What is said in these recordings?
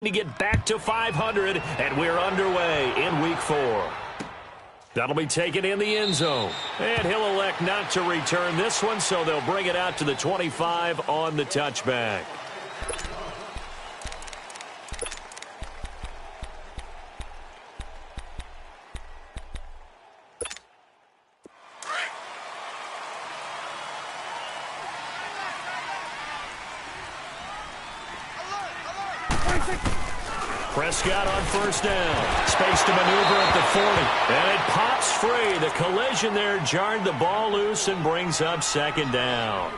to get back to 500, and we're underway in Week 4. That'll be taken in the end zone. And he'll elect not to return this one, so they'll bring it out to the 25 on the touchback. Prescott on first down. Space to maneuver at the 40. And it pops free. The collision there jarred the ball loose and brings up second down.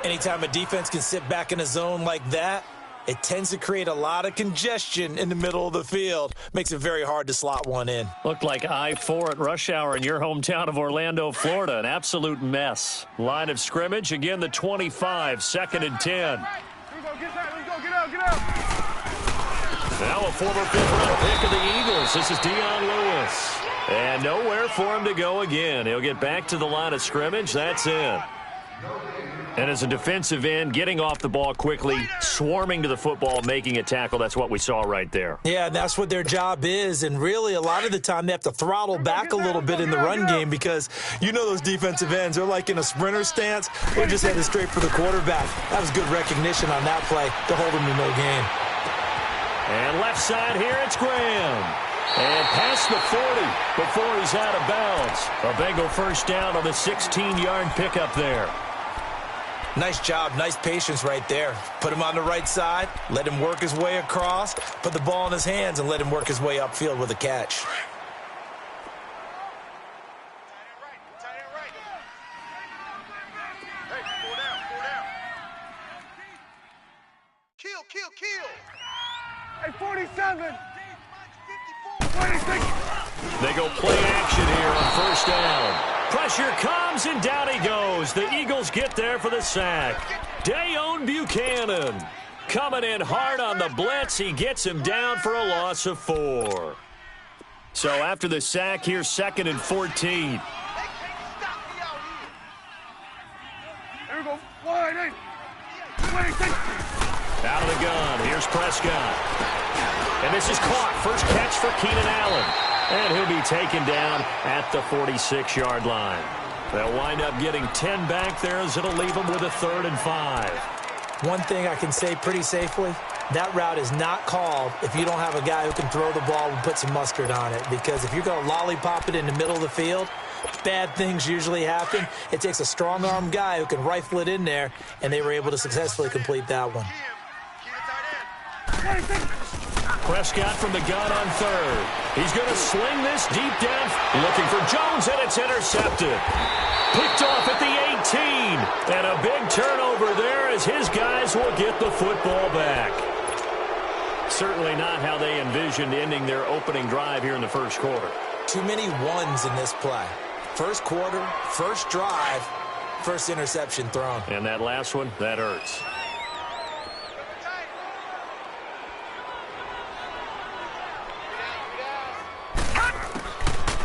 Anytime a defense can sit back in a zone like that, it tends to create a lot of congestion in the middle of the field. Makes it very hard to slot one in. Looked like I-4 at rush hour in your hometown of Orlando, Florida. An absolute mess. Line of scrimmage, again the 25, 2nd and 10. Here we go, get out. Now a former fifth-round pick of the Eagles. This is Dion Lewis. And nowhere for him to go again. He'll get back to the line of scrimmage. That's it. And as a defensive end, getting off the ball quickly, swarming to the football, making a tackle. That's what we saw right there. Yeah, that's what their job is. And really, a lot of the time, they have to throttle back a little bit in the run game because you know those defensive ends, they're like in a sprinter stance. They're just headed straight for the quarterback. That was good recognition on that play to hold him to no gain. And left side here, it's Graham. And past the 40 before he's out of bounds. A Bengal first down on the 16-yard pickup there. Nice job, nice patience right there. Put him on the right side, let him work his way across, put the ball in his hands, and let him work his way upfield with a catch. Kill. Hey, 47. 26. They go play action here on first down. Pressure comes, and down he goes. The Eagles get there for the sack. Dayon Buchanan coming in hard on the blitz. He gets him down for a loss of 4. So after the sack, here's 2nd and 14. Here we go. Wide 8. 26. Out of the gun, here's Prescott. And this is caught. First catch for Keenan Allen. And he'll be taken down at the 46-yard line. They'll wind up getting 10 back there as it'll leave them with a 3rd and 5. One thing I can say pretty safely, that route is not called if you don't have a guy who can throw the ball and put some mustard on it. Because if you're going to lollipop it in the middle of the field, bad things usually happen. It takes a strong-arm guy who can rifle it in there, and they were able to successfully complete that one. Prescott from the gun on 3rd. He's going to sling this deep down. Looking for Jones, and it's intercepted. Picked off at the 18. And a big turnover there as his guys will get the football back. Certainly not how they envisioned ending their opening drive here in the first quarter. Too many ones in this play. First quarter, first drive, first interception thrown. And that last one, that hurts.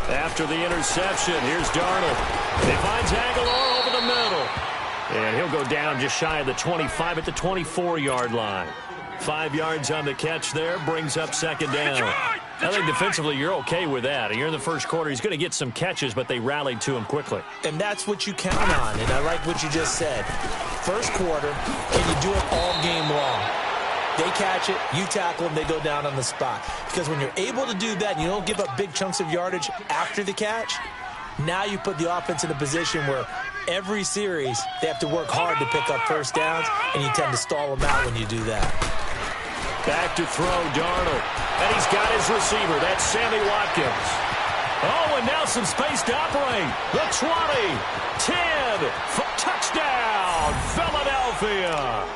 After the interception, here's Darnold. He finds Aguilar over the middle. And he'll go down just shy of the 25 at the 24-yard line. 5 yards on the catch there, brings up 2nd down. I think defensively you're okay with that. You're in the first quarter. He's going to get some catches, but they rallied to him quickly. And that's what you count on, and I like what you just said. First quarter, can you do it all game long? They catch it, you tackle them, they go down on the spot. Because when you're able to do that and you don't give up big chunks of yardage after the catch, now you put the offense in a position where every series they have to work hard to pick up first downs, and you tend to stall them out when you do that. Back to throw, Darnold. And he's got his receiver. That's Sammy Watkins. Oh, and now some space to operate. The 20, 10, touchdown, Philadelphia.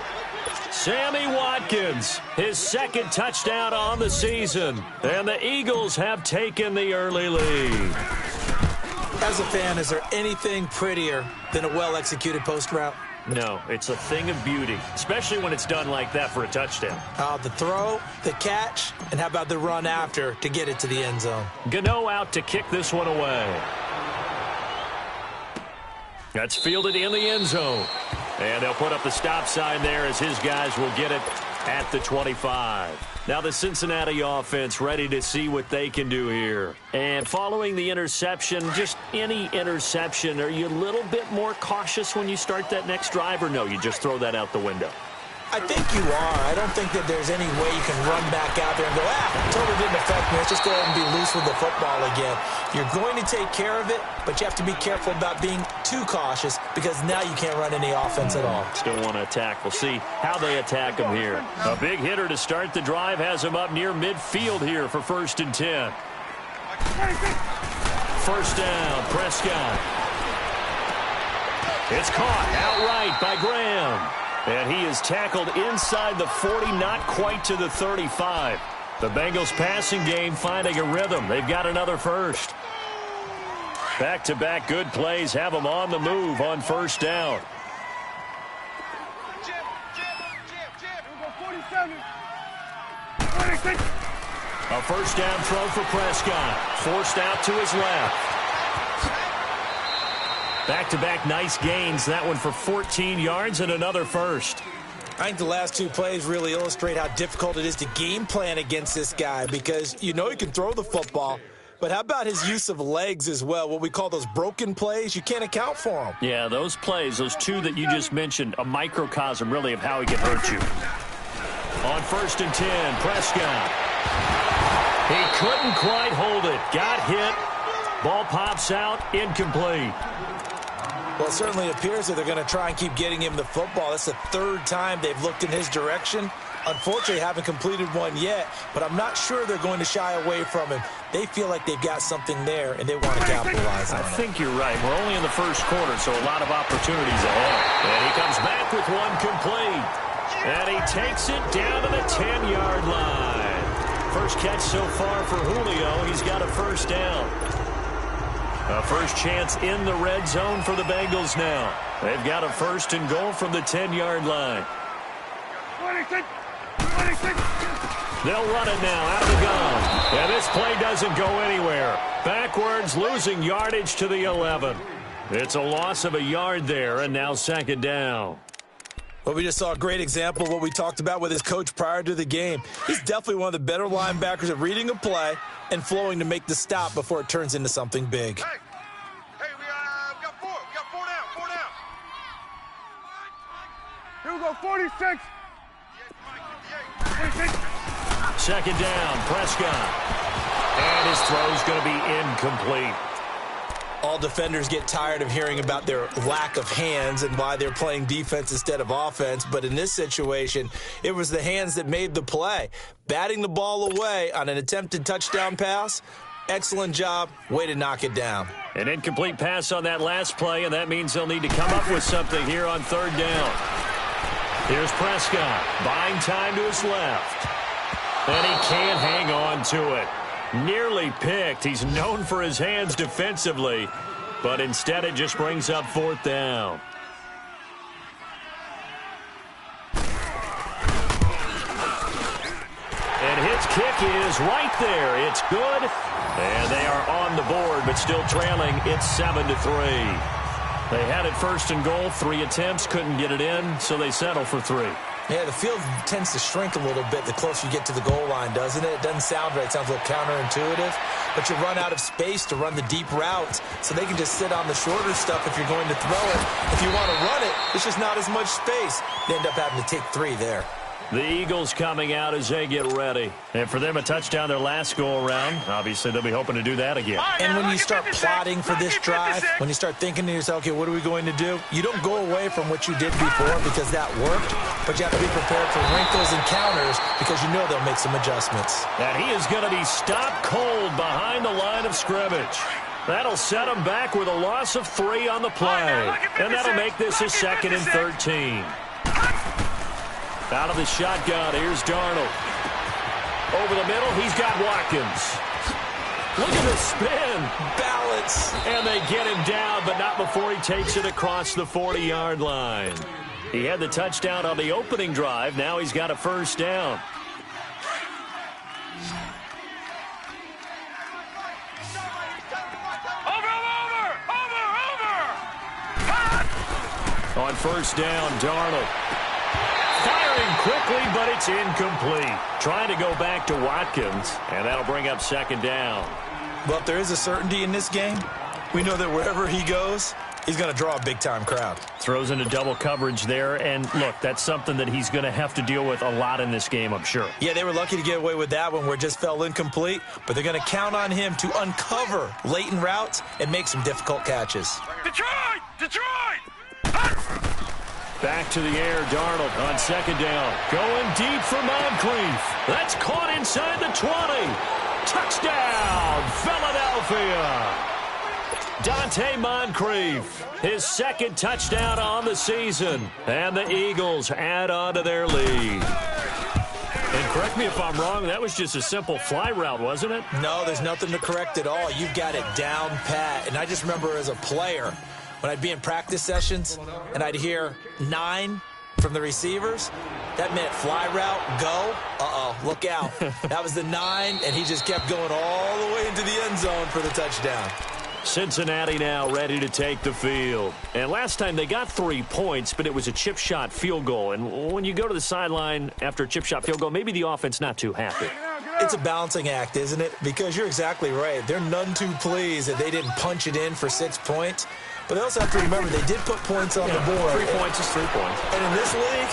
Sammy Watkins, his 2nd touchdown on the season. And the Eagles have taken the early lead. As a fan, is there anything prettier than a well-executed post route? No, it's a thing of beauty, especially when it's done like that for a touchdown. The throw, the catch, and how about the run after to get it to the end zone? Gano out to kick this one away. That's fielded in the end zone. And they'll put up the stop sign there as his guys will get it at the 25. Now the Cincinnati offense ready to see what they can do here. And following the interception, just any interception, are you a little bit more cautious when you start that next drive, or no, you just throw that out the window? I think you are. I don't think that there's any way you can run back out there and go, totally didn't affect me. Let's just go ahead and be loose with the football again. You're going to take care of it, but you have to be careful about being too cautious because now you can't run any offense at all. Still want to attack. We'll see how they attack him here. A big hitter to start the drive has him up near midfield here for 1st and 10. First down, Prescott. It's caught outright by Graham. And he is tackled inside the 40, not quite to the 35. The Bengals passing game finding a rhythm. They've got another first. Back-to-back good plays have them on the move on 1st down. A 1st down throw for Prescott. Forced out to his left. Back-to-back nice gains. That one for 14 yards and another first. I think the last 2 plays really illustrate how difficult it is to game plan against this guy because you know he can throw the football, but how about his use of legs as well? What we call those broken plays, you can't account for them. Yeah, those plays, those 2 that you just mentioned, a microcosm really of how he can hurt you. On 1st and 10, Prescott. He couldn't quite hold it. Got hit. Ball pops out, incomplete. Well, it certainly appears that they're going to try and keep getting him the football. That's the 3rd time they've looked in his direction. Unfortunately, haven't completed one yet, but I'm not sure they're going to shy away from him. They feel like they've got something there, and they want to capitalize on it. I think you're right. We're only in the 1st quarter, so a lot of opportunities ahead. And he comes back with one complete. And he takes it down to the 10-yard line. First catch so far for Julio. He's got a 1st down. A first chance in the red zone for the Bengals now. They've got a 1st and goal from the 10-yard line. 26. They'll run it now out of the gun. And this play doesn't go anywhere. Backwards, losing yardage to the 11. It's a loss of a yard there, and now 2nd down. Well, we just saw a great example of what we talked about with his coach prior to the game. He's definitely one of the better linebackers at reading a play and flowing to make the stop before it turns into something big. Hey, we got 4. We got 4 down. 4 down. Here we go, 46. 46. 2nd down, Prescott. And his throw's going to be incomplete. All defenders get tired of hearing about their lack of hands and why they're playing defense instead of offense. But in this situation, it was the hands that made the play. Batting the ball away on an attempted touchdown pass, excellent job. Way to knock it down. An incomplete pass on that last play, and that means they'll need to come up with something here on 3rd down. Here's Prescott, buying time to his left. And he can't hang on to it. Nearly picked. He's known for his hands defensively, but instead it just brings up 4th down. And his kick is right there. It's good. And they are on the board, but still trailing. It's 7-3. They had it 1st and goal. 3 attempts, couldn't get it in, so they settle for 3. Yeah, the field tends to shrink a little bit the closer you get to the goal line, doesn't it? It doesn't sound right. It sounds a little counterintuitive. But you run out of space to run the deep routes, so they can just sit on the shorter stuff if you're going to throw it. If you want to run it, it's just not as much space. They end up having to take 3 there. The Eagles coming out as they get ready. And for them, a touchdown their last go-around. Obviously, they'll be hoping to do that again. And when you start plotting for this drive, when you start thinking to yourself, okay, what are we going to do? You don't go away from what you did before because that worked, but you have to be prepared for wrinkles and counters because you know they'll make some adjustments. And he is going to be stopped cold behind the line of scrimmage. That'll set him back with a loss of 3 on the play. And that'll make this a 2nd and 13. Out of the shotgun, here's Darnold. Over the middle, he's got Watkins. Look at the spin. Balance. And they get him down, but not before he takes it across the 40-yard line. He had the touchdown on the opening drive. Now he's got a 1st down. On 1st down, Darnold. Fires Firing quickly, but it's incomplete. Trying to go back to Watkins, and that'll bring up second down. Well, if there is a certainty in this game, we know that wherever he goes, he's going to draw a big-time crowd. Throws into double coverage there, and look, that's something that he's going to have to deal with a lot in this game, I'm sure. Yeah, they were lucky to get away with that one where it just fell incomplete, but they're going to count on him to uncover latent routes and make some difficult catches. Detroit! Detroit! Back to the air, Darnold on second down. Going deep for Moncrief. That's caught inside the 20. Touchdown, Philadelphia. Dante Moncrief, his second touchdown on the season. And the Eagles add on to their lead. And correct me if I'm wrong, that was just a simple fly route, wasn't it? No, there's nothing to correct at all. You've got it down pat. And I just remember as a player, when I'd be in practice sessions and I'd hear 9 from the receivers, that meant fly route, go. Look out. That was the 9, and he just kept going all the way into the end zone for the touchdown. Cincinnati now ready to take the field. And last time they got 3 points, but it was a chip shot field goal. And when you go to the sideline after a chip shot field goal, maybe the offense not too happy. It's a balancing act, isn't it? Because you're exactly right. They're none too pleased that they didn't punch it in for 6 points. But they also have to remember they did put points on the board. 3 points is 3 points. And in this league,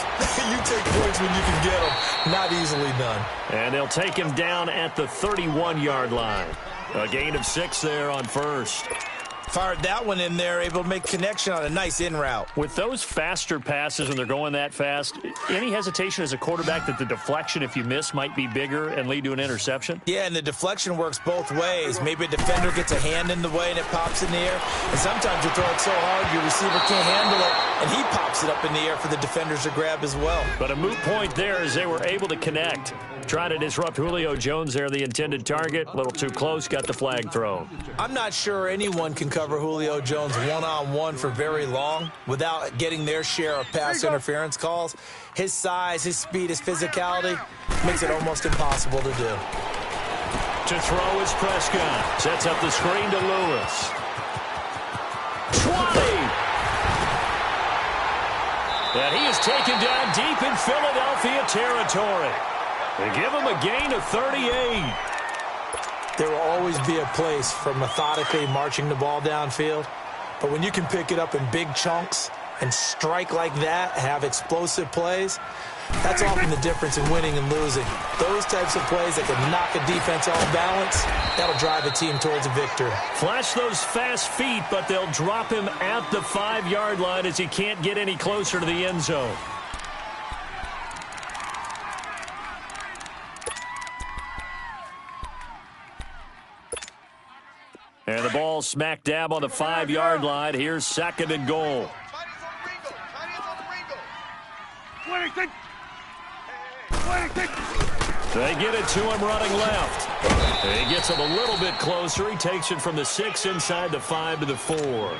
you take points when you can get them. Not easily done. And they'll take him down at the 31-yard line. A gain of 6 there on first. Fired that one in there, able to make connection on a nice in route. With those faster passes when they're going that fast, any hesitation as a quarterback that the deflection, if you miss, might be bigger and lead to an interception? Yeah, and the deflection works both ways. Maybe a defender gets a hand in the way and it pops in the air. And sometimes you throw it so hard your receiver can't handle it, and he pops it up in the air for the defenders to grab as well. But a moot point there as they were able to connect. Trying to disrupt Julio Jones there, the intended target. A little too close, got the flag thrown. I'm not sure anyone can cover Julio Jones one-on-one for very long without getting their share of pass interference calls. His size, his speed, his physicality makes it almost impossible to do. To throw is Prescott. Sets up the screen to Lewis. 20! And he is taken down deep in Philadelphia territory. They give him a gain of 38. There will always be a place for methodically marching the ball downfield. But when you can pick it up in big chunks and strike like that, have explosive plays, that's often the difference in winning and losing. Those types of plays that can knock a defense off balance, that'll drive a team towards a victory. Flash those fast feet, but they'll drop him at the 5-yard line as he can't get any closer to the end zone. And the ball smack dab on the 5-yard line. Here's second and goal. They get it to him running left. He gets him a little bit closer. He takes it from the 6 inside the 5 to the 4.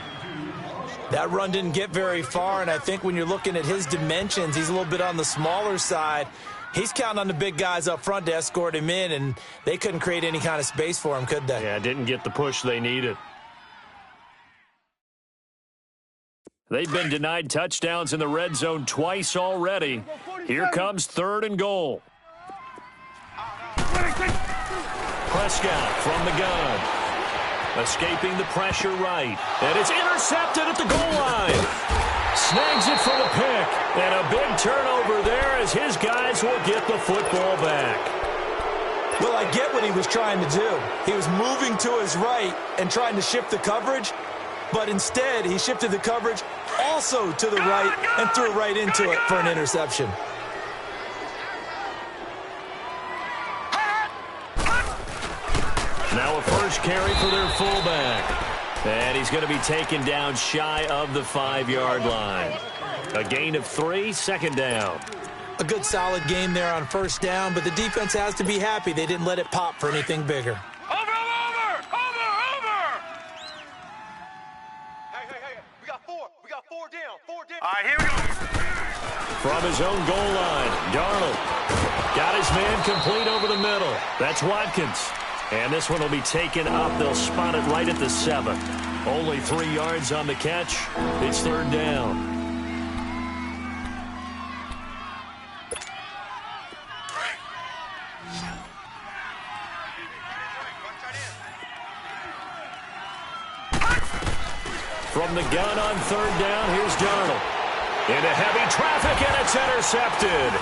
That run didn't get very far, and I think when you're looking at his dimensions, he's a little bit on the smaller side. He's counting on the big guys up front to escort him in, and they couldn't create any kind of space for him, could they? Yeah, didn't get the push they needed. They've been denied touchdowns in the red zone twice already. Here comes third and goal. Prescott from the gun. Escaping the pressure right. And it's intercepted at the goal line. Snags it for the pick. And a big turnover there as his guys will get the football back. Well, I get what he was trying to do. He was moving to his right and trying to shift the coverage, but instead he shifted the coverage also to the right and threw right into it for an interception. Now a first carry for their fullback. And he's going to be taken down shy of the 5-yard line. A gain of 3, second down. A good solid game there on first down, but the defense has to be happy they didn't let it pop for anything bigger. Over! Hey, we got 4. We got 4 down. 4 down. All right, here we go. From his own goal line, Darnold got his man complete over the middle. That's Watkins. And this one will be taken up. They'll spot it right at the 7. Only 3 yards on the catch. It's third down. From the gun on third down, here's Darnold. Into heavy traffic, and it's intercepted.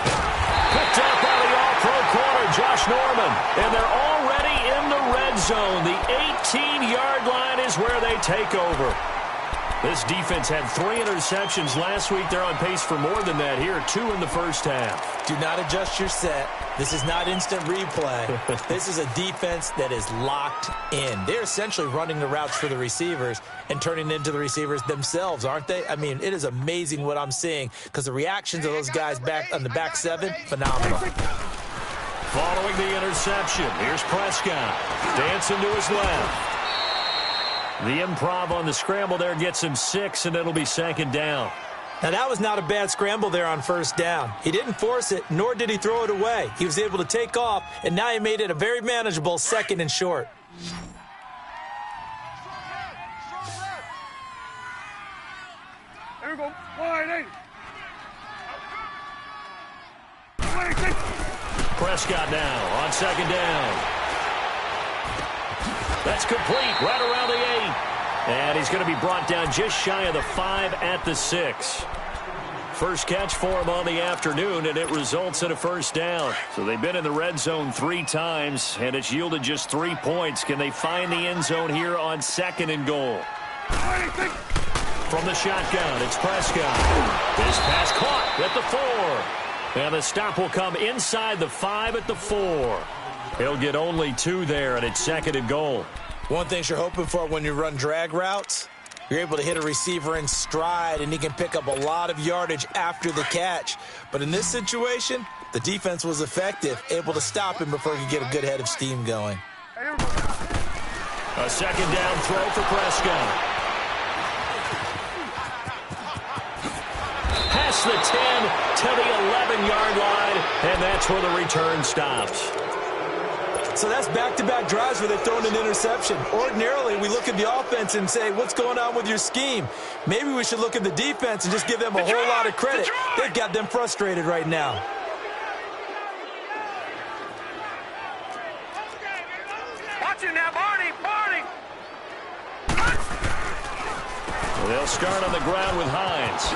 Picked up by the All-Pro corner, Josh Norman. And they're already in the red zone. The 18-yard line is where they take over. This defense had 3 interceptions last week. They're on pace for more than that here. 2 in the first half. Do not adjust your set. This is not instant replay. This is a defense that is locked in. They're essentially running the routes for the receivers and turning into the receivers themselves, aren't they? I mean, it is amazing what I'm seeing because the reactions of those guys back on the back 7, phenomenal. Following the interception, here's Prescott. Dancing to his left. The improv on the scramble there gets him 6, and it'll be second down. Now, that was not a bad scramble there on first down. He didn't force it, nor did he throw it away. He was able to take off, and now he made it a very manageable 2nd and short. There we go. Wide 8. Prescott now on second down. That's complete right around the 8. And he's going to be brought down just shy of the 5 at the 6. First catch for him on the afternoon, and it results in a first down. So they've been in the red zone 3 times, and it's yielded just 3 points. Can they find the end zone here on 2nd and goal? From the shotgun, it's Prescott. This pass caught at the 4. And the stop will come inside the 5 at the 4. He'll get only 2 there, and it's 2nd and goal. One thing you're hoping for when you run drag routes, you're able to hit a receiver in stride, and he can pick up a lot of yardage after the catch. But in this situation, the defense was effective, able to stop him before he could get a good head of steam going. A second down throw for Prescott. Past the 10 to the 11-yard line, and that's where the return stops. So that's back-to-back drives where they've thrown an interception. Ordinarily, we look at the offense and say, what's going on with your scheme? Maybe we should look at the defense and just give them a whole lot of credit. They've got them frustrated right now. Watch it now, Barney. Well, they'll start on the ground with Hines.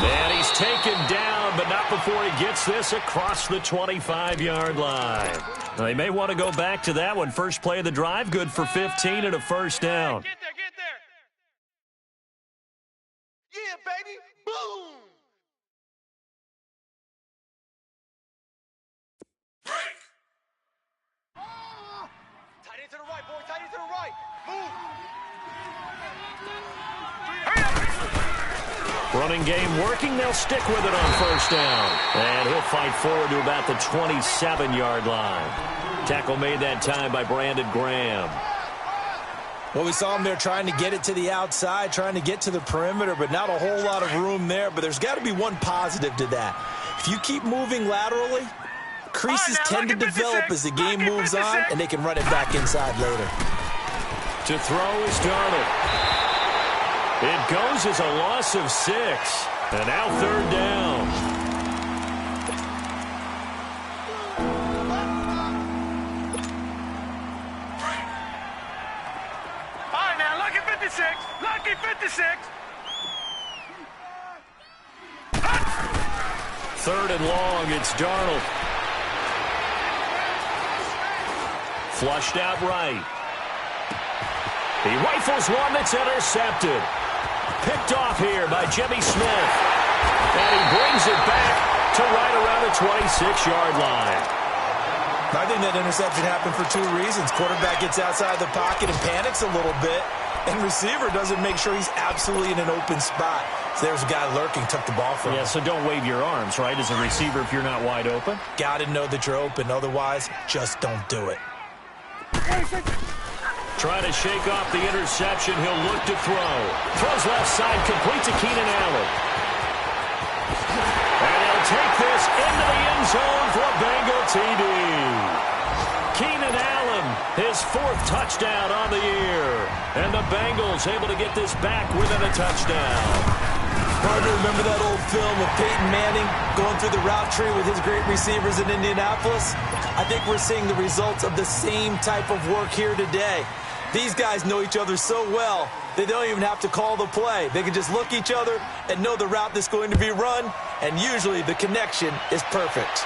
And he's taken down, but not before he gets this across the 25-yard line. Now, they may want to go back to that one. First play of the drive, good for 15 and a first down. Get there. Yeah, baby. Boom. Break. Tight end to the right, boy. Tight end to the right. Move. Hurry up. Running game working. They'll stick with it on first down. And he'll fight forward to about the 27-yard line. Tackle made that time by Brandon Graham. Well, we saw him there trying to get it to the outside, trying to get to the perimeter, but not a whole lot of room there. But there's got to be one positive to that. If you keep moving laterally, creases tend to develop as the game moves on, and they can run it back inside later. To throw is Darnold. It goes as a loss of 6. And now third down. All right, now, lucky 56. Lucky 56. Third and long, it's Darnold. Flushed out right. He rifles one that's intercepted. Picked off here by Jimmy Smith. And he brings it back to right around the 26-yard line. I think that interception happened for 2 reasons. Quarterback gets outside the pocket and panics a little bit, and receiver doesn't make sure he's absolutely in an open spot. So there's a guy lurking, took the ball from him. Yeah, so don't wave your arms, right, as a receiver if you're not wide open. Got to know that you're open. Otherwise, just don't do it. Trying to shake off the interception. He'll look to throw. Throws left side, complete to Keenan Allen. And he'll take this into the end zone for a Bengal TD. Keenan Allen, his 4th touchdown on the year. And the Bengals able to get this back within a touchdown. Hard to remember that old film of Peyton Manning going through the route tree with his great receivers in Indianapolis. I think we're seeing the results of the same type of work here today. These guys know each other so well, they don't even have to call the play. They can just look each other and know the route that's going to be run, and usually the connection is perfect.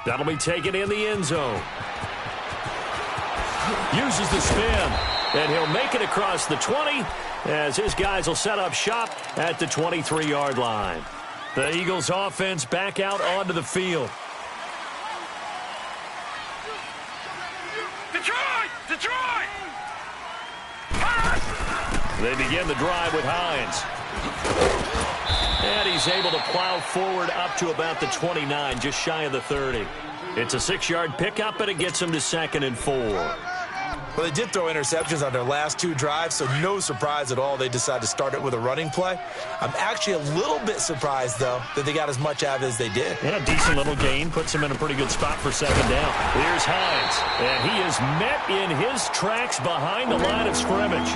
That'll be taken in the end zone. Uses the spin, and he'll make it across the 20 as his guys will set up shop at the 23-yard line. The Eagles offense back out onto the field. Detroit! They begin the drive with Hines. And he's able to plow forward up to about the 29, just shy of the 30. It's a 6-yard pickup, and it gets him to 2nd and 4. Well, they did throw interceptions on their last 2 drives, so no surprise at all they decided to start it with a running play. I'm actually a little bit surprised, though, that they got as much out of it as they did. Yeah, decent little gain. Puts him in a pretty good spot for 2nd down. Here's Hines, and he is met in his tracks behind the line of scrimmage.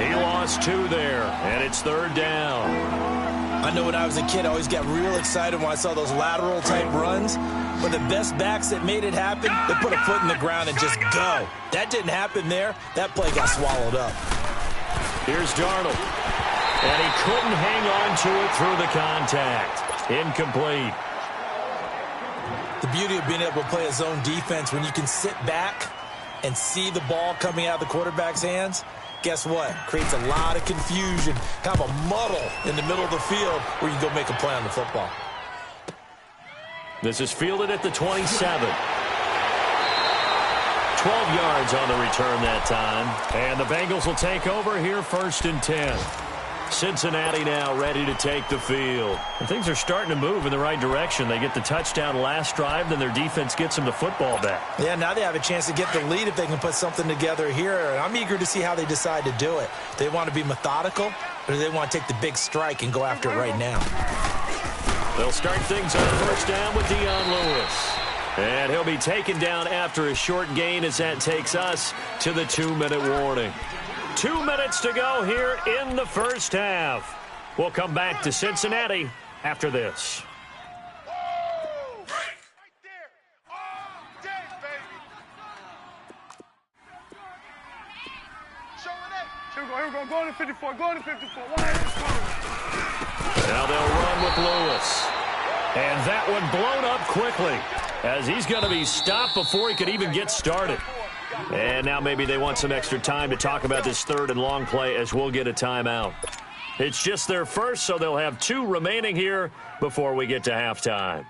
He lost 2 there, and it's 3rd down. I know when I was a kid, I always got real excited when I saw those lateral-type runs. But the best backs that made it happen, they put a foot in the ground and just go. That didn't happen there. That play got swallowed up. Here's Darnold. And he couldn't hang on to it through the contact. Incomplete. The beauty of being able to play a zone defense, when you can sit back and see the ball coming out of the quarterback's hands, guess what? Creates a lot of confusion, kind of a muddle in the middle of the field where you can go make a play on the football. This is fielded at the 27. 12 yards on the return that time. And the Bengals will take over here 1st and 10. Cincinnati now ready to take the field. And things are starting to move in the right direction. They get the touchdown last drive, then their defense gets them the football back. Yeah, now they have a chance to get the lead if they can put something together here. And I'm eager to see how they decide to do it. They want to be methodical, or do they want to take the big strike and go after it right now? They'll start things on 1st down with Dion Lewis. And he'll be taken down after a short gain as that takes us to the 2-minute warning. 2 minutes to go here in the first half. We'll come back to Cincinnati after this. Right there. All day, baby. Showing it. Here we go. Go on to 54. Go on to 54. Now they'll run with Lewis. And that one blown up quickly as he's going to be stopped before he could even get started. And now maybe they want some extra time to talk about this 3rd and long play as we'll get a timeout. It's just their first, so they'll have 2 remaining here before we get to halftime.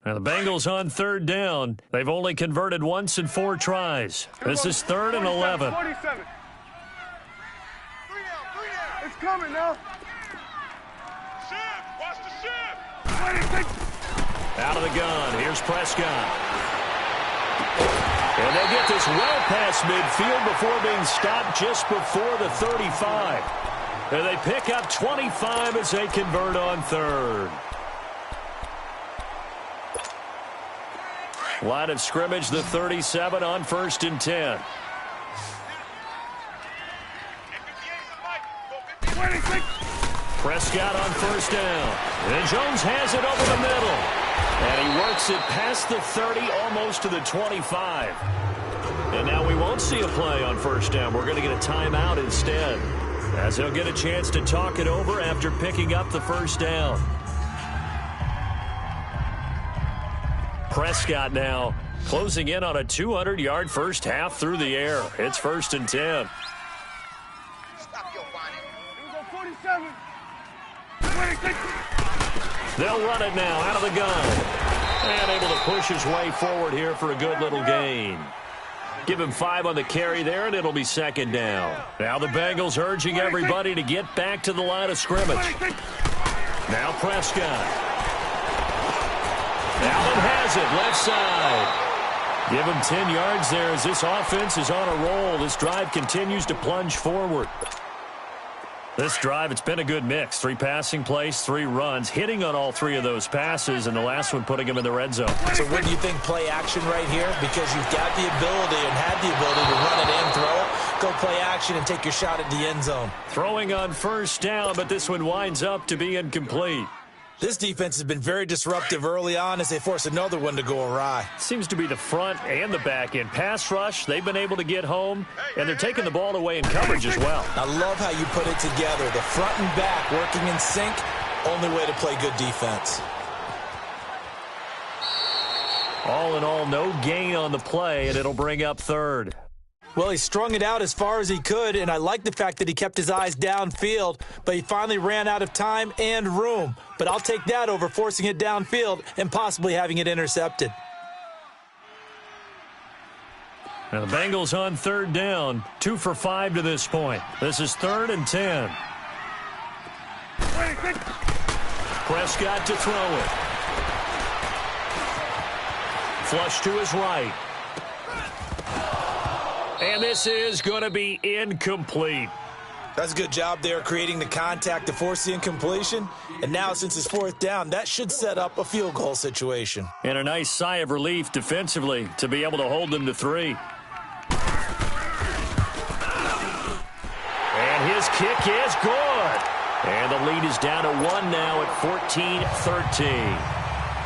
Now the Bengals on 3rd down. They've only converted once in 4 tries. This is 3rd and 11. 47. 3 down. It's coming now. Ship. Watch the ship. Out of the gun. Here's Prescott. And they'll get this well past midfield before being stopped just before the 35. And they pick up 25 as they convert on 3rd. Line of scrimmage, the 37 on 1st and 10. Prescott on 1st down. And Jones has it over the middle. And he works it past the 30, almost to the 25. And now we won't see a play on 1st down. We're going to get a timeout instead, as he'll get a chance to talk it over after picking up the 1st down. Prescott now closing in on a 200-yard first half through the air. It's 1st and 10. Stop your bonnet. Here we go, 47. They'll run it now out of the gun. And able to push his way forward here for a good little gain. Give him 5 on the carry there, and it'll be 2nd down. Now the Bengals urging everybody to get back to the line of scrimmage. Now Prescott. Allen has it, left side. Give him 10 yards there as this offense is on a roll. This drive continues to plunge forward. This drive, it's been a good mix. 3 passing plays, 3 runs, hitting on all 3 of those passes, and the last one putting him in the red zone. So when do you think play action right here? Because you've got the ability and had the ability to run it and throw it. go play action and take your shot at the end zone. Throwing on first down, but this one winds up to be incomplete. This defense has been very disruptive early on as they force another one to go awry. Seems to be the front and the back end. Pass rush, they've been able to get home, and they're taking the ball away in coverage as well. I love how you put it together. The front and back working in sync, only way to play good defense. All in all, no gain on the play, and it'll bring up third. Well, he strung it out as far as he could, and I like the fact that he kept his eyes downfield, but he finally ran out of time and room. But I'll take that over forcing it downfield and possibly having it intercepted. Now the Bengals on third down, 2 for 5 to this point. This is 3rd and 10. Prescott to throw it. Flush to his right. And this is going to be incomplete. That's a good job there creating the contact to force the incompletion. And now since it's 4th down, that should set up a field goal situation. And a nice sigh of relief defensively to be able to hold them to 3. And his kick is good. And the lead is down to 1 now at 14-13.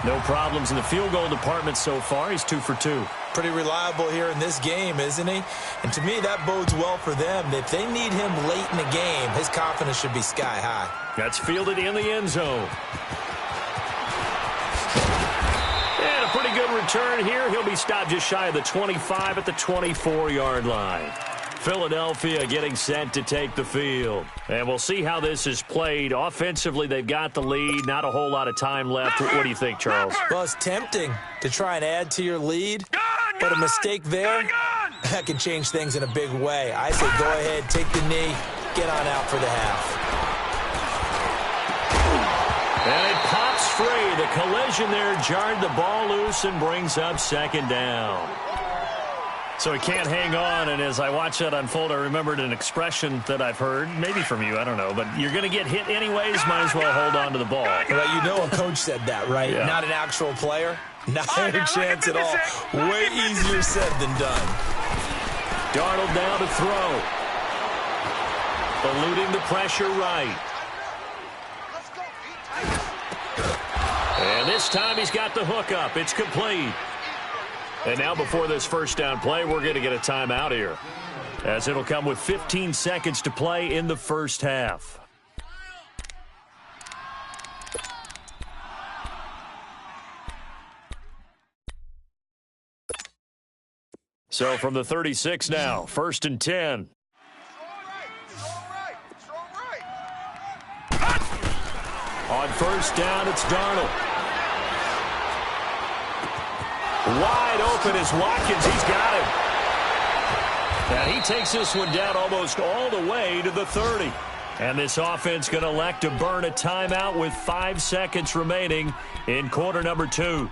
No problems in the field goal department so far. He's 2 for 2. Pretty reliable here in this game, isn't he? And to me, that bodes well for them. If they need him late in the game, his confidence should be sky high. That's fielded in the end zone. And a pretty good return here. He'll be stopped just shy of the 25 at the 24-yard line. Philadelphia getting set to take the field. And we'll see how this is played. Offensively, they've got the lead. Not a whole lot of time left. What do you think, Charles? Well, it's tempting to try and add to your lead, but a mistake there, that can change things in a big way. I say go ahead, take the knee, get on out for the half. And it pops free. The collision there jarred the ball loose and brings up 2nd down. So he can't hang on, and as I watch that unfold, I remembered an expression that I've heard, maybe from you, I don't know, but you're going to get hit anyways, might as well hold on to the ball. Well, you know a coach said that, right? Yeah. Not an actual player. Not a chance at all. Way easier said than done. Darnold down to throw. Eluding the pressure right. And this time he's got the hook up. It's complete. And now before this first down play, we're going to get a timeout here, as it'll come with 15 seconds to play in the first half. So from the 36 now, 1st and 10. On first down, it's Darnold. Wide open is Watkins. He's got him. And he takes this one down almost all the way to the 30. And this offense going to elect to burn a timeout with 5 seconds remaining in quarter number 2.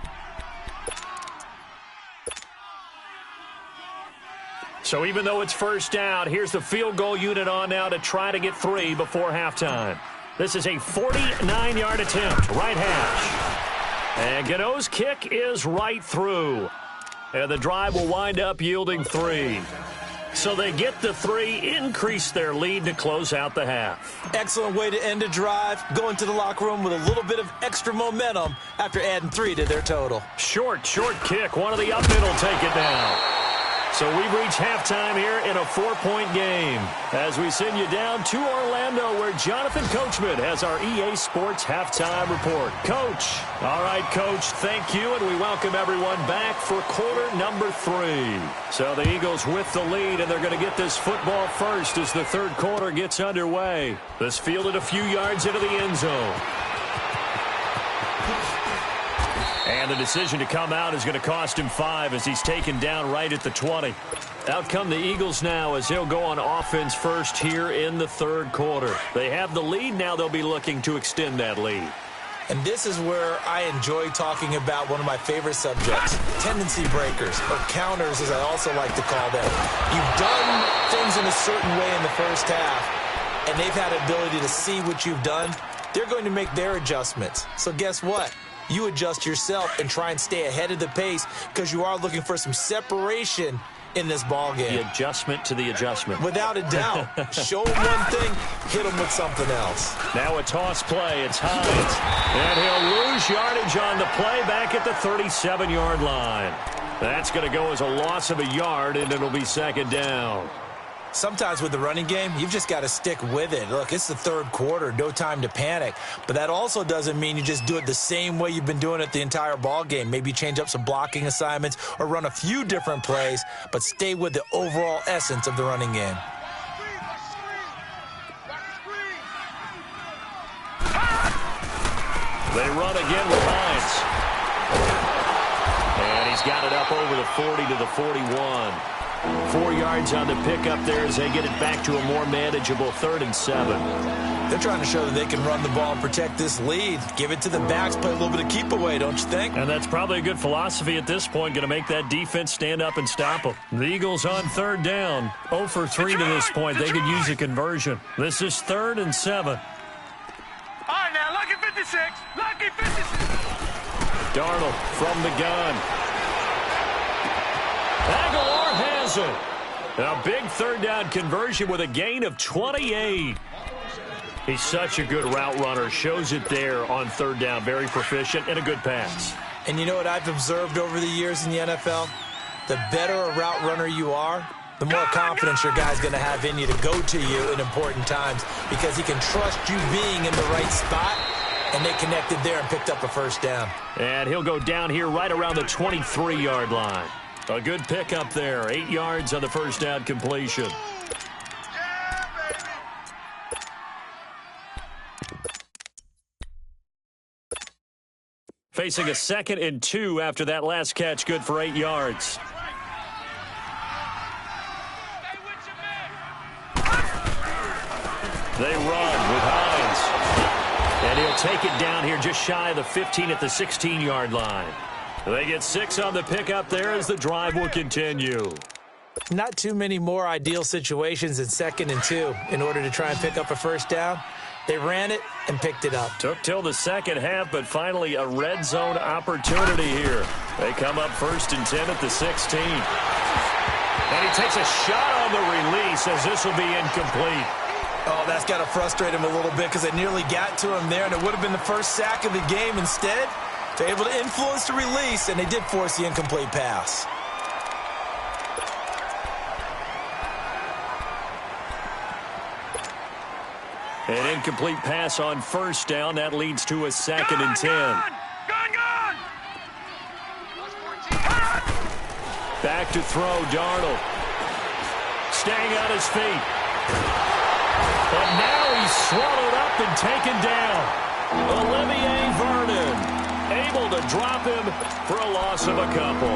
So even though it's first down, here's the field goal unit on now to try to get 3 before halftime. This is a 49-yard attempt, right hash. And Gano's kick is right through. And the drive will wind up yielding 3. So they get the 3, increase their lead to close out the half. Excellent way to end a drive. Go into the locker room with a little bit of extra momentum after adding 3 to their total. Short kick. One of the up middle take it down. So we've reached halftime here in a 4-point game as we send you down to Orlando where Jonathan Coachman has our EA Sports Halftime Report. Coach. All right, Coach, thank you, and we welcome everyone back for quarter number 3. So the Eagles with the lead, and they're going to get this football first as the third quarter gets underway. This fielded a few yards into the end zone. And the decision to come out is going to cost him 5 as he's taken down right at the 20. Out come the Eagles now as they'll go on offense first here in the third quarter. They have the lead. Now they'll be looking to extend that lead. And this is where I enjoy talking about one of my favorite subjects, tendency breakers, or counters as I also like to call them. You've done things in a certain way in the first half, and they've had the ability to see what you've done. They're going to make their adjustments. So guess what? You adjust yourself and try and stay ahead of the pace because you are looking for some separation in this ball game. The adjustment to the adjustment. Without a doubt. Show him one thing, hit him with something else. Now a toss play. It's Hines. And he'll lose yardage on the play back at the 37-yard line. That's going to go as a loss of a yard, and it'll be second down. Sometimes with the running game, you've just got to stick with it. Look, it's the third quarter, no time to panic. But that also doesn't mean you just do it the same way you've been doing it the entire ball game. Maybe change up some blocking assignments or run a few different plays, but stay with the overall essence of the running game. They run again with Hines. And he's got it up over the 40 to the 41. 4 yards on the pickup there as they get it back to a more manageable 3rd and 7. They're trying to show that they can run the ball and protect this lead. Give it to the backs, play a little bit of keep away, don't you think? And that's probably a good philosophy at this point, going to make that defense stand up and stop them. The Eagles on 3rd down. 0 for 3 to this point. They could use a conversion. This is 3rd and 7. All right, now, lucky 56. Lucky 56. Darnold from the gun. Aguilar has it. A big 3rd down conversion with a gain of 28. He's such a good route runner. Shows it there on 3rd down. Very proficient and a good pass. And you know what I've observed over the years in the NFL? The better a route runner you are, the more confidence your guy's going to have in you to go to you in important times because he can trust you being in the right spot, and they connected there and picked up a 1st down. And he'll go down here right around the 23-yard line. A good pickup there. 8 yards on the 1st down completion. Facing a 2nd and 2 after that last catch. Good for 8 yards. They run with Hines. And he'll take it down here just shy of the 15 at the 16-yard line. They get 6 on the pickup there as the drive will continue. Not too many more ideal situations in 2nd and 2 in order to try and pick up a 1st down. They ran it and picked it up. Took till the 2nd half, but finally a red zone opportunity here. They come up 1st and 10 at the 16. And he takes a shot on the release as this will be incomplete. Oh, that's got to frustrate him a little bit because they nearly got to him there, and it would have been the first sack of the game. Instead, they're able to influence the release, and they did force the incomplete pass. An incomplete pass on 1st down. That leads to a 2nd and 10. Gone! Back to throw, Darnold. Staying on his feet. But now he's swallowed up and taken down. Olivier Vernon able to drop him for a loss of a couple.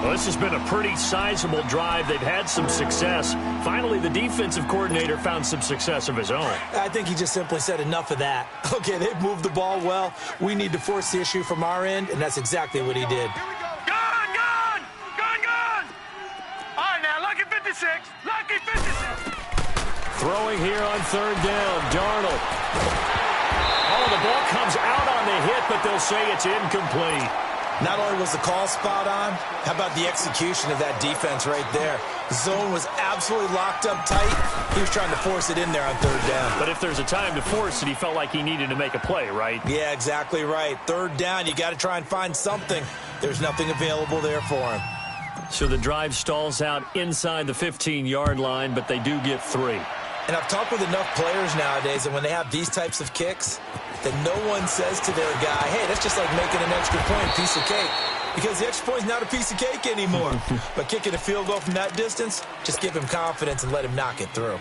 Well, this has been a pretty sizable drive. They've had some success. Finally, the defensive coordinator found some success of his own. I think he just simply said enough of that. Okay, they've moved the ball well. We need to force the issue from our end, and that's exactly what he did. Gone! All right, now, lucky 56. Lucky 56. Throwing here on 3rd down, Darnold. Oh, the ball comes out on the hit, but they'll say it's incomplete. Not only was the call spot on, how about the execution of that defense right there? The zone was absolutely locked up tight. He was trying to force it in there on 3rd down. But if there's a time to force it, he felt like he needed to make a play, right? Yeah, exactly right. 3rd down, you got to try and find something. There's nothing available there for him. So the drive stalls out inside the 15-yard line, but they do get 3. And I've talked with enough players nowadays, and when they have these types of kicks, that no one says to their guy, hey, that's just like making an extra point, piece of cake. Because the extra point is not a piece of cake anymore. But kicking a field goal from that distance, just give him confidence and let him knock it through.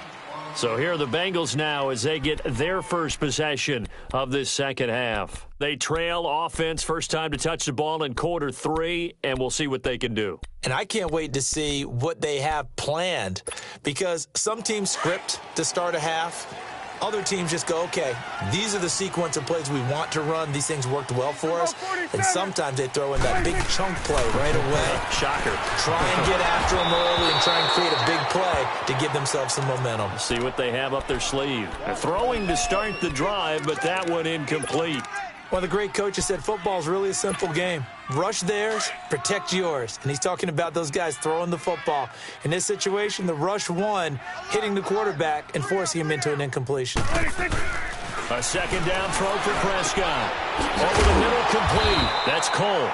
So here are the Bengals now as they get their first possession of this 2nd half. They trail offense, first time to touch the ball in quarter 3, and we'll see what they can do. And I can't wait to see what they have planned, because some teams script to start a half. Other teams just go, okay, these are the sequence of plays we want to run. These things worked well for us. And sometimes they throw in that big chunk play right away. Shocker. Try and get after them early and try and create a big play to give themselves some momentum. See what they have up their sleeve. Throwing to start the drive, but that one incomplete. One of the great coaches said football is really a simple game. Rush theirs, protect yours. And he's talking about those guys throwing the football. In this situation, the rush one, hitting the quarterback and forcing him into an incompletion. A second down throw for Prescott. Over the middle, complete. That's Cole.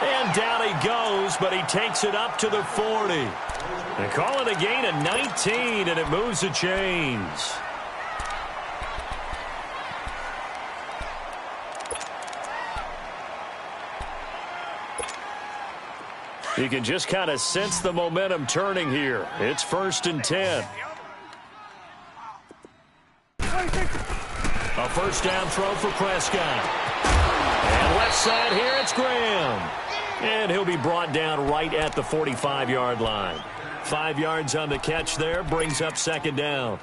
And down he goes, but he takes it up to the 40. They call it a gain of 19, and it moves the chains. You can just kind of sense the momentum turning here. It's 1st and 10. A first down throw for Prescott. And left side here, it's Graham. And he'll be brought down right at the 45-yard line. 5 yards on the catch there, brings up 2nd down.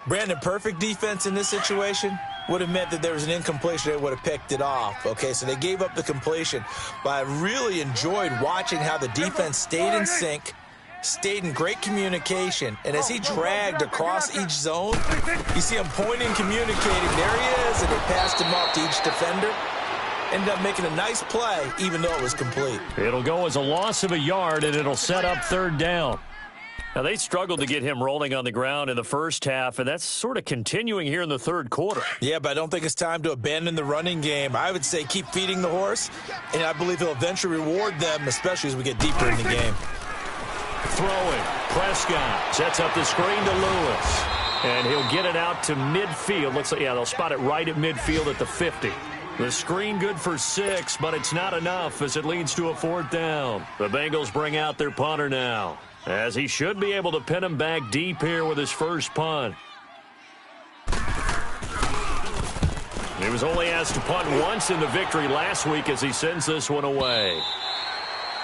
Brandon, perfect defense in this situation would have meant that there was an incompletion. They would have picked it off. Okay, so they gave up the completion. But I really enjoyed watching how the defense stayed in sync, stayed in great communication. And as he dragged across each zone, you see him pointing, communicating. There he is, and they passed him off to each defender. Ended up making a nice play, even though it was complete. It'll go as a loss of a yard, and it'll set up 3rd down. Now, they struggled to get him rolling on the ground in the first half, and that's sort of continuing here in the 3rd quarter. Yeah, but I don't think it's time to abandon the running game. I would say keep feeding the horse, and I believe he'll eventually reward them, especially as we get deeper in the game. Throwing. Prescott sets up the screen to Lewis, and he'll get it out to midfield. Looks like, yeah, they'll spot it right at midfield at the 50. The screen good for 6, but it's not enough as it leads to a 4th down. The Bengals bring out their punter now, as he should be able to pin him back deep here with his first punt. He was only asked to punt once in the victory last week as he sends this one away.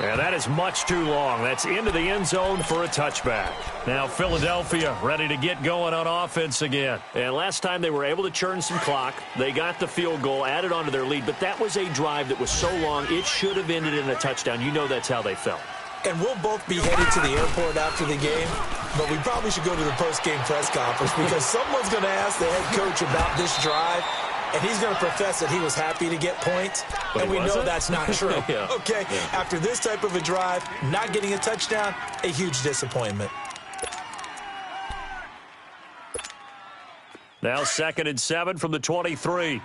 And that is much too long. That's into the end zone for a touchback. Now Philadelphia ready to get going on offense again. And last time they were able to churn some clock. They got the field goal, added on to their lead. But that was a drive that was so long, it should have ended in a touchdown. You know that's how they felt. And we'll both be headed to the airport after the game, but we probably should go to the post-game press conference because someone's going to ask the head coach about this drive, and he's going to profess that he was happy to get points, and we know that's not true. Yeah. Okay, yeah. After this type of a drive, not getting a touchdown, a huge disappointment. Now 2nd and 7 from the 23.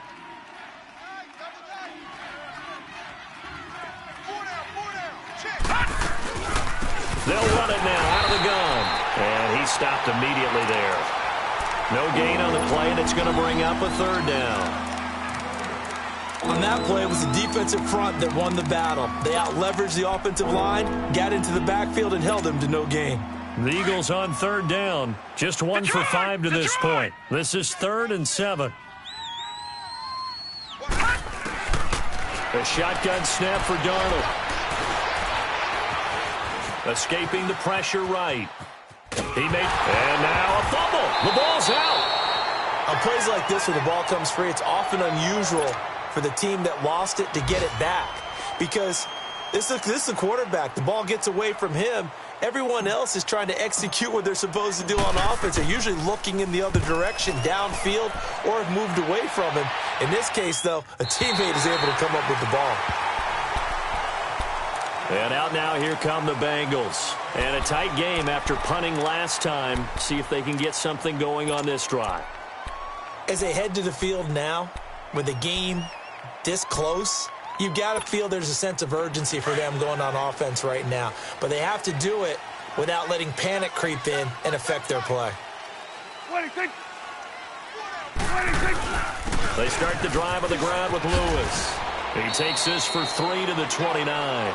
They'll run it now out of the gun. And he stopped immediately there. No gain on the play, and it's going to bring up a 3rd down. On that play, it was the defensive front that won the battle. They out-leveraged the offensive line, got into the backfield, and held them to no gain. The Eagles on 3rd down. Just 1 for 5 to this point. This is 3rd and 7. A shotgun snap for Darnold. Escaping the pressure right. And now a fumble. The ball's out. On plays like this where the ball comes free, it's often unusual for the team that lost it to get it back. Because this is the quarterback. The ball gets away from him. Everyone else is trying to execute what they're supposed to do on offense. They're usually looking in the other direction, downfield, or have moved away from him. In this case, though, a teammate is able to come up with the ball. And out now, here come the Bengals. And a tight game after punting last time. See if they can get something going on this drive. As they head to the field now, with the game this close, you've got to feel there's a sense of urgency for them going on offense right now. But they have to do it without letting panic creep in and affect their play. They start the drive on the ground with Lewis. He takes this for 3 to the 29.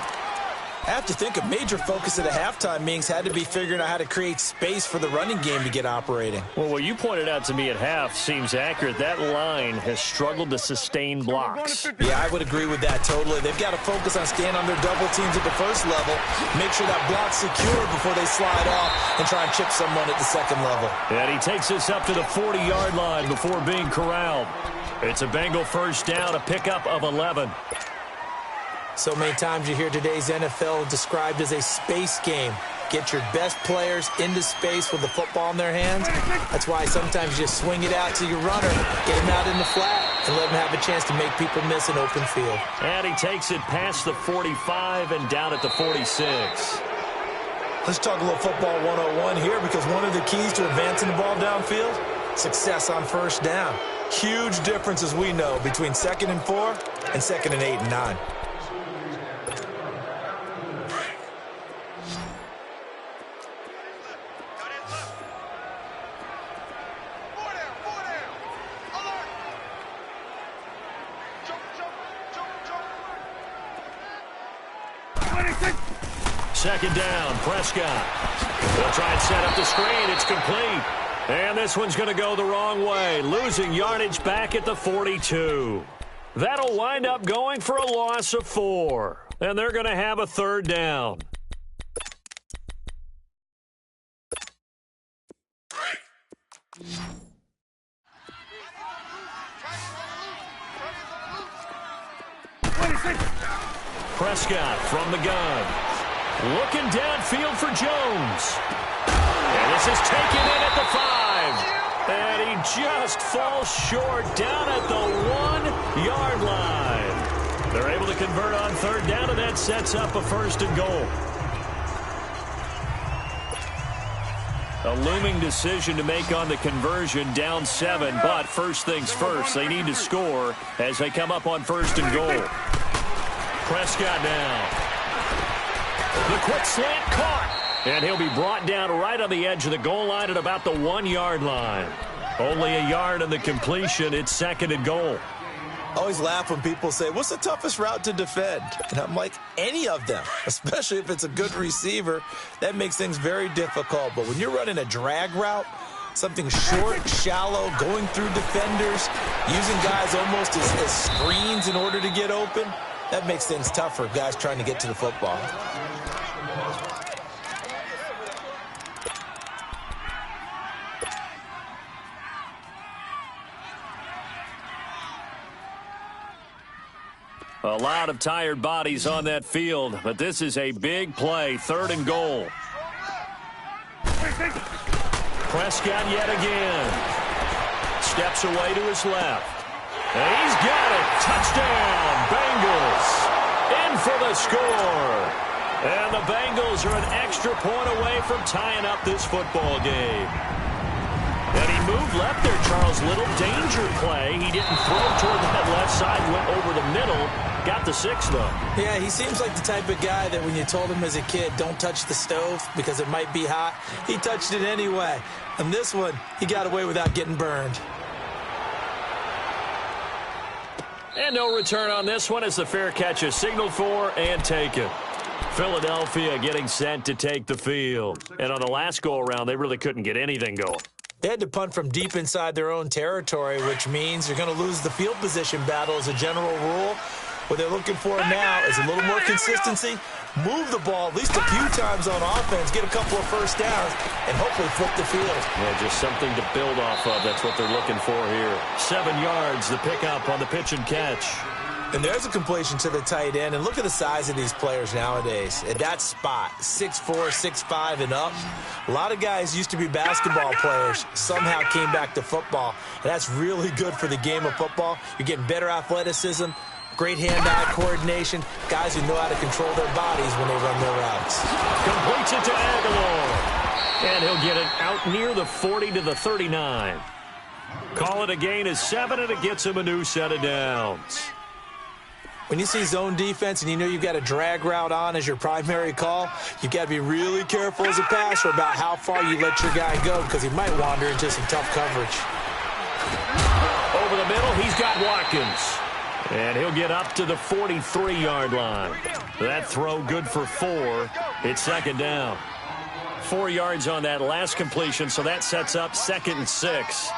I have to think a major focus at a halftime means had to be figuring out how to create space for the running game to get operating. Well, what you pointed out to me at half seems accurate. That line has struggled to sustain blocks. Yeah, I would agree with that totally. They've got to focus on staying on their double teams at the first level, make sure that block's secure before they slide off and try and chip someone at the second level. And he takes this up to the 40-yard line before being corralled. It's a Bengal first down, a pickup of 11. So many times you hear today's NFL described as a space game. Get your best players into space with the football in their hands. That's why sometimes you just swing it out to your runner, get him out in the flat, and let him have a chance to make people miss an open field. And he takes it past the 45 and down at the 46. Let's talk a little football 101 here, because one of the keys to advancing the ball downfield, success on first down. Huge difference, as we know, between 2nd and 4 and 2nd and 8 and 9. Second down, Prescott. They'll try and set up the screen. It's complete. And this one's going to go the wrong way, losing yardage back at the 42. That'll wind up going for a loss of 4. And they're going to have a third down. Prescott from the gun. Looking downfield for Jones. And this is taken in at the 5. And he just falls short down at the 1-yard line. They're able to convert on third down, and that sets up a 1st and goal. A looming decision to make on the conversion, down 7. But first things first, they need to score as they come up on 1st and goal. Prescott now. The quick slant caught. And he'll be brought down right on the edge of the goal line at about the 1-yard line. Only a yard on the completion. It's 2nd and goal. I always laugh when people say, what's the toughest route to defend? And I'm like, any of them, especially if it's a good receiver. That makes things very difficult. But when you're running a drag route, something short, shallow, going through defenders, using guys almost as screens in order to get open, that makes things tough for guys trying to get to the football. A lot of tired bodies on that field, but this is a big play, 3rd and goal. Prescott yet again. Steps away to his left. And he's got it. Touchdown, Bengals. In for the score. And the Bengals are an extra point away from tying up this football game. And he moved left there, Charles. Little danger play. He didn't throw toward that left side, went over the middle. Got the 6, though. Yeah, he seems like the type of guy that when you told him as a kid, don't touch the stove because it might be hot, he touched it anyway. And this one, he got away without getting burned. And no return on this one as the fair catch is signaled for and taken. Philadelphia getting set to take the field. And on the last go-around, they really couldn't get anything going. They had to punt from deep inside their own territory, which means you're going to lose the field position battle as a general rule. What they're looking for now is a little more consistency, move the ball at least a few times on offense, get a couple of first downs, and hopefully flip the field. Yeah, just something to build off of. That's what they're looking for here. 7 yards, the pickup on the pitch and catch. And there's a completion to the tight end. And look at the size of these players nowadays. At that spot, 6'4", 6'5", and up. A lot of guys used to be basketball players, somehow came back to football. And that's really good for the game of football. You're getting better athleticism, great hand-eye coordination, guys who know how to control their bodies when they run their routes. Completes it to Aguilar. And he'll get it out near the 40 to the 39. Call it a gain of 7, and it gets him a new set of downs. When you see zone defense and you know you've got a drag route on as your primary call, you've got to be really careful as a passer about how far you let your guy go because he might wander into some tough coverage. Over the middle, he's got Watkins. And he'll get up to the 43-yard line. That throw good for 4. It's 2nd down. 4 yards on that last completion, so that sets up 2nd and 6.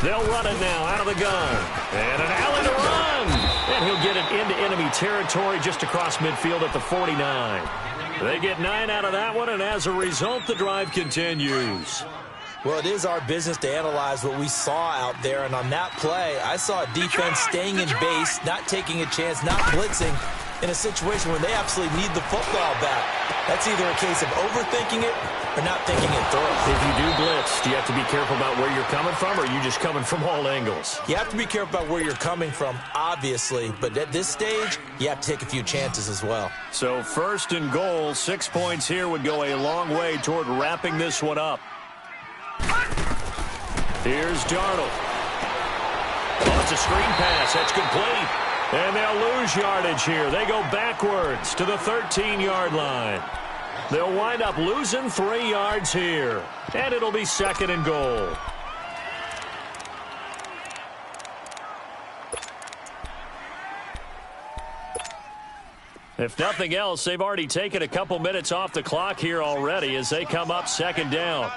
They'll run it now out of the gun. And an alley to run. And he'll get it into enemy territory just across midfield at the 49. They get 9 out of that one, and as a result, the drive continues. Well, it is our business to analyze what we saw out there, and on that play, I saw a defense staying in base, not taking a chance, not blitzing, in a situation where they absolutely need the football back. That's either a case of overthinking it or not thinking it through. If you do blitz, do you have to be careful about where you're coming from, or are you just coming from all angles? You have to be careful about where you're coming from, obviously, but at this stage, you have to take a few chances as well. So 1st and goal, 6 points here would go a long way toward wrapping this one up. Here's Darnold. Oh, it's a screen pass. That's complete. And they'll lose yardage here. They go backwards to the 13-yard line. They'll wind up losing 3 yards here. And it'll be 2nd and goal. If nothing else, they've already taken a couple minutes off the clock here already as they come up 2nd down.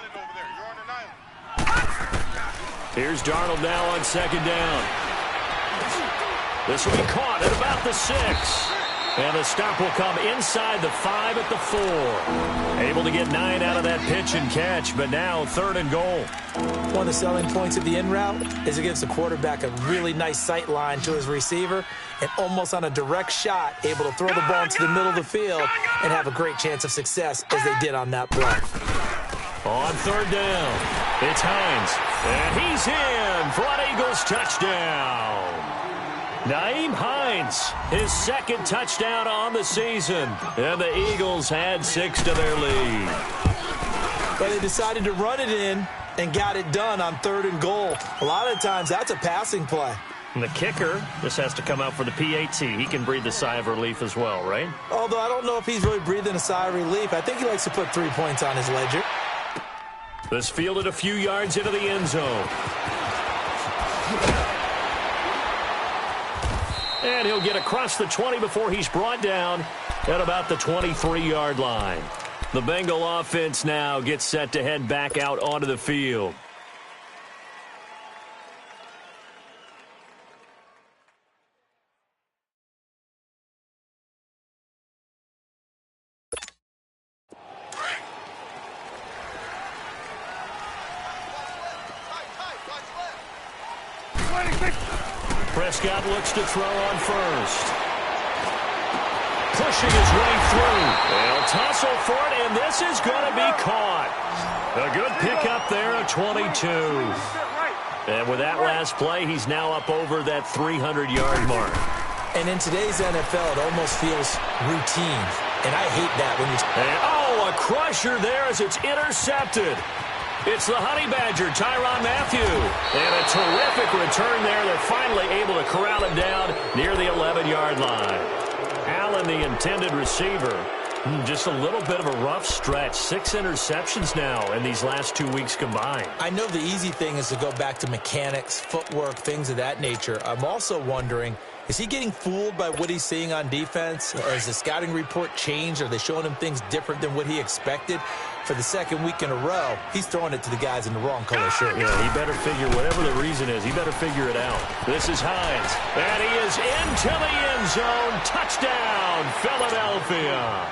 Here's Darnold now on 2nd down. This will be caught at about the 6. And the stop will come inside the 5 at the 4. Able to get 9 out of that pitch and catch, but now 3rd and goal. One of the selling points of the in route is it gives the quarterback a really nice sight line to his receiver and almost on a direct shot able to throw the ball into the middle of the field and have a great chance of success as they did on that play. On 3rd down, it's Hines. And he's in for an Eagles touchdown. Nyheim Hines, his 2nd touchdown on the season. And the Eagles add 6 to their lead. But they decided to run it in and got it done on 3rd and goal. A lot of times that's a passing play. And the kicker, this has to come out for the PAT. He can breathe a sigh of relief as well, right? Although I don't know if he's really breathing a sigh of relief. I think he likes to put 3 points on his ledger. This fielded a few yards into the end zone. And he'll get across the 20 before he's brought down at about the 23-yard line. The Bengal offense now gets set to head back out onto the field. Prescott looks to throw on 1st. Pushing his way through. They'll tussle for it, and this is going to be caught. A good pickup there at 22. And with that last play, he's now up over that 300-yard mark. And in today's NFL, it almost feels routine. And I hate that when you... And, oh, a crusher there as it's intercepted. It's the Honey Badger, Tyrann Mathieu. And a terrific return there. They're finally able to corral him down near the 11-yard line. Allen, the intended receiver. Just a little bit of a rough stretch. 6 interceptions now in these last 2 weeks combined. I know the easy thing is to go back to mechanics, footwork, things of that nature. I'm also wondering, is he getting fooled by what he's seeing on defense? Has the scouting report changed? Are they showing him things different than what he expected? For the 2nd week in a row, he's throwing it to the guys in the wrong color shirt. Yeah, he better figure, whatever the reason is, he better figure it out. This is Hines, and he is into the end zone. Touchdown, Philadelphia.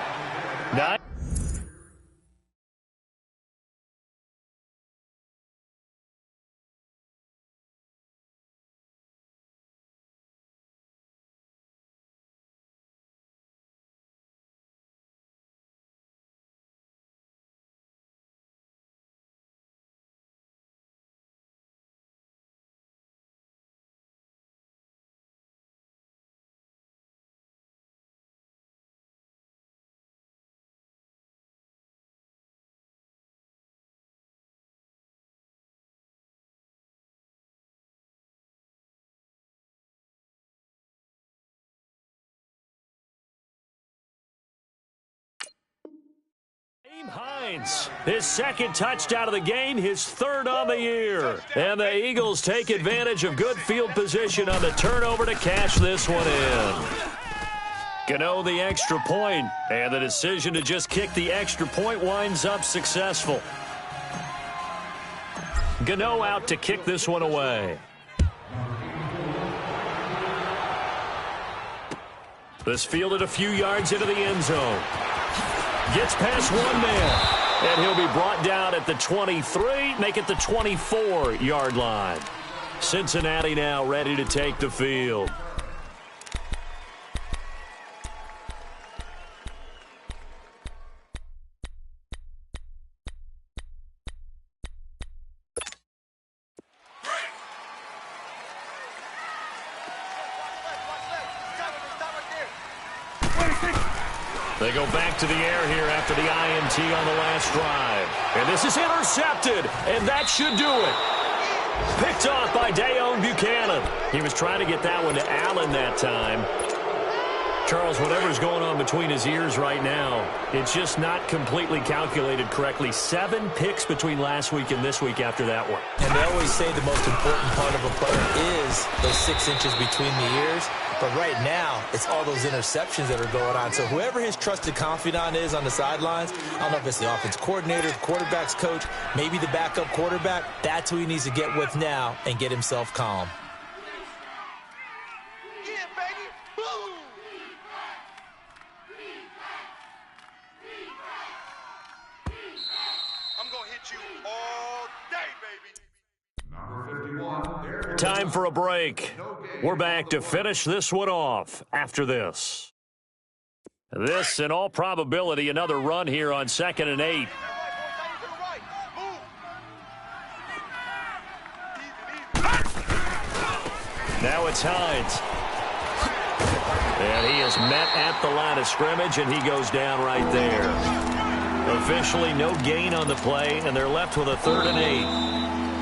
Hines, his 2nd touchdown of the game, his 3rd on the year. And the Eagles take advantage of good field position on the turnover to cash this one in. Gano the extra point, and the decision to just kick the extra point winds up successful. Gano out to kick this one away. This fielded a few yards into the end zone. Gets past one man, and he'll be brought down at the 23, make it the 24-yard line. Cincinnati now ready to take the field. They go back to the air here after the INT on the last drive. And this is intercepted, and that should do it. Picked off by Dayon Buchanan. He was trying to get that one to Allen that time. Charles, whatever's going on between his ears right now, it's just not completely calculated correctly. 7 picks between last week and this week after that one. And they always say the most important part of a player is those 6 inches between the ears. But right now, it's all those interceptions that are going on. So whoever his trusted confidant is on the sidelines, I don't know if it's the offense coordinator, the quarterback's coach, maybe the backup quarterback, that's who he needs to get with now and get himself calm. Yeah, baby. Boom. I'm going to hit you all day, baby. Time for a break. We're back to finish this one off after this. This, in all probability, another run here on 2nd and 8. Now it's Hines. And he is met at the line of scrimmage, and he goes down right there. Officially no gain on the play, and they're left with a 3rd and 8.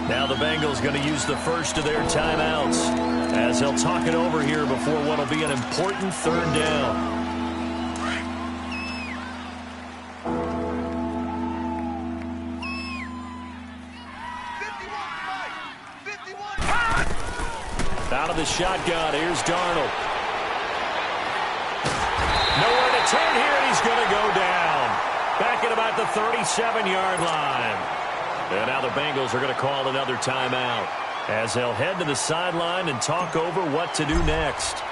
Now the Bengals going to use the first of their timeouts as they'll talk it over here before what will be an important 3rd down. Out of the shotgun, here's Darnold. Nowhere to turn here, and he's going to go down. Back at about the 37-yard line. And now the Bengals are going to call another timeout as they'll head to the sideline and talk over what to do next.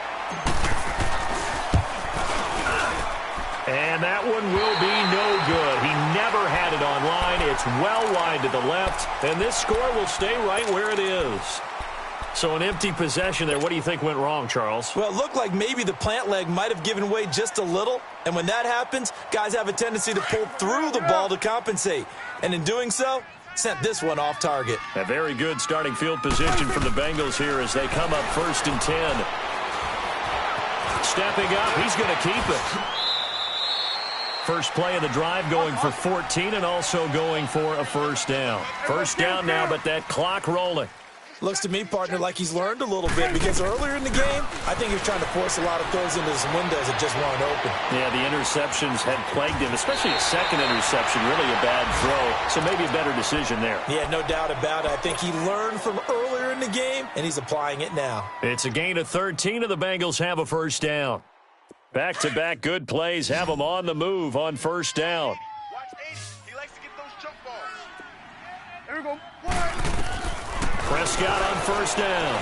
And that one will be no good. He never had it on line. It's well wide to the left, and this score will stay right where it is. So an empty possession there. What do you think went wrong, Charles? Well, it looked like maybe the plant leg might have given way just a little. And when that happens, guys have a tendency to pull through the ball to compensate. And in doing so, sent this one off target. A very good starting field position for the Bengals here as they come up 1st and 10. Stepping up, he's going to keep it. First play of the drive going for 14 and also going for a 1st down. 1st down now, but that clock rolling. Looks to me, partner, like he's learned a little bit because earlier in the game, I think he was trying to force a lot of throws into some windows that just weren't open. Yeah, the interceptions had plagued him, especially a second interception, really a bad throw. So maybe a better decision there. Yeah, no doubt about it. I think he learned from earlier in the game, and he's applying it now. It's a gain of 13, and the Bengals have a 1st down. Back-to-back good plays have them on the move on 1st down. Watch Ace. He likes to get those jump balls. There we go. 1. Prescott on 1st down.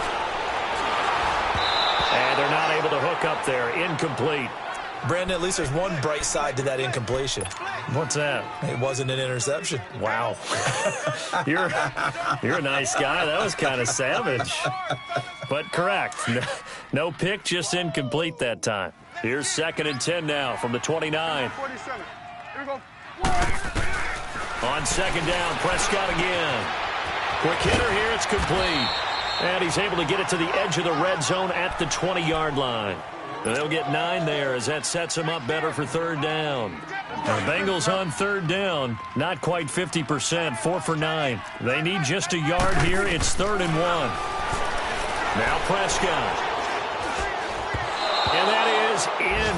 And they're not able to hook up there. Incomplete. Brandon, at least there's one bright side to that incompletion. What's that? It wasn't an interception. Wow. You're a nice guy. That was kind of savage. But correct. No pick, just incomplete that time. Here's 2nd and 10 now from the 29. 47. Here we go. On 2nd down, Prescott again. Quick hitter here, it's complete. And he's able to get it to the edge of the red zone at the 20-yard line. They'll get 9 there as that sets him up better for 3rd down. The Bengals on 3rd down, not quite 50%, 4 for 9. They need just a yard here. It's 3rd and 1. Now Prescott. And that is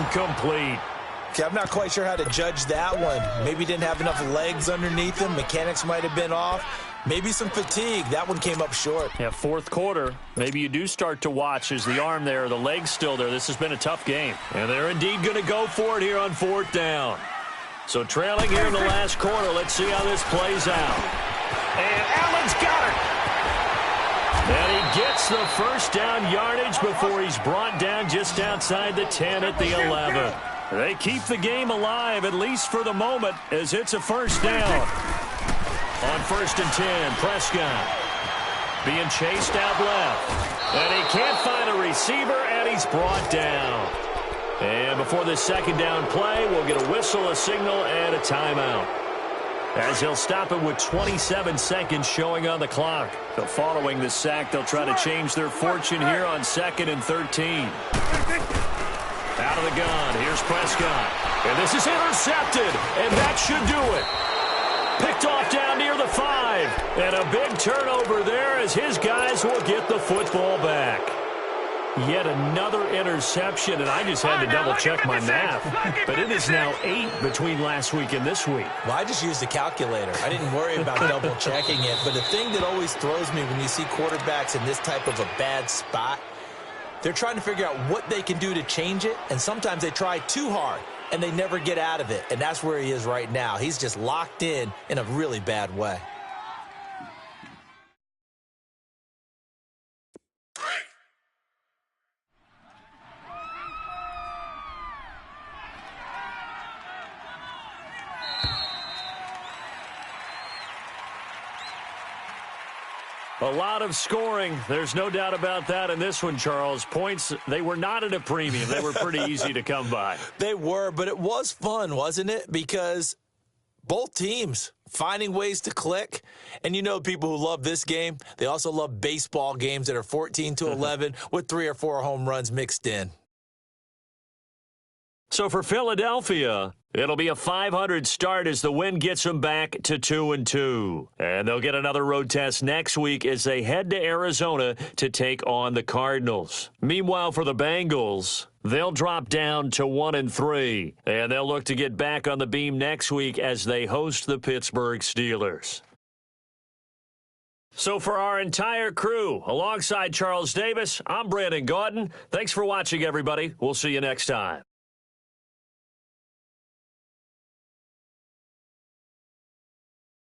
incomplete. Okay, I'm not quite sure how to judge that one. Maybe didn't have enough legs underneath him. Mechanics might have been off. Maybe some fatigue. That one came up short. Yeah, 4th quarter. Maybe you do start to watch as the arm there, the leg's still there. This has been a tough game. And they're indeed going to go for it here on 4th down. So trailing here in the last quarter. Let's see how this plays out. And Allen's got it. And he gets the 1st down yardage before he's brought down just outside the 10 at the 11. They keep the game alive, at least for the moment, as it's a 1st down. On 1st and 10, Prescott being chased out left. And he can't find a receiver, and he's brought down. And before this 2nd down play, we'll get a whistle, a signal, and a timeout. As he'll stop it with 27 seconds showing on the clock. So following this sack, they'll try to change their fortune here on 2nd and 13. Out of the gun, here's Prescott. And this is intercepted, and that should do it. Picked off down near the 5. And a big turnover there as his guys will get the football back. Yet another interception, and I just had to double-check my math. But it is now 8 between last week and this week. Well, I just used a calculator. I didn't worry about double-checking it. But the thing that always throws me when you see quarterbacks in this type of a bad spot, they're trying to figure out what they can do to change it, and sometimes they try too hard, and they never get out of it. And that's where he is right now. He's just locked in a really bad way. A lot of scoring. There's no doubt about that in this one, Charles. Points, they were not at a premium. They were pretty easy to come by. They were, but it was fun, wasn't it? Because both teams finding ways to click. And you know people who love this game, they also love baseball games that are 14-11 with 3 or 4 home runs mixed in. So for Philadelphia, it'll be a .500 start as the win gets them back to 2-2. And they'll get another road test next week as they head to Arizona to take on the Cardinals. Meanwhile, for the Bengals, they'll drop down to 1-3. And they'll look to get back on the beam next week as they host the Pittsburgh Steelers. So for our entire crew, alongside Charles Davis, I'm Brandon Gaudin. Thanks for watching, everybody. We'll see you next time.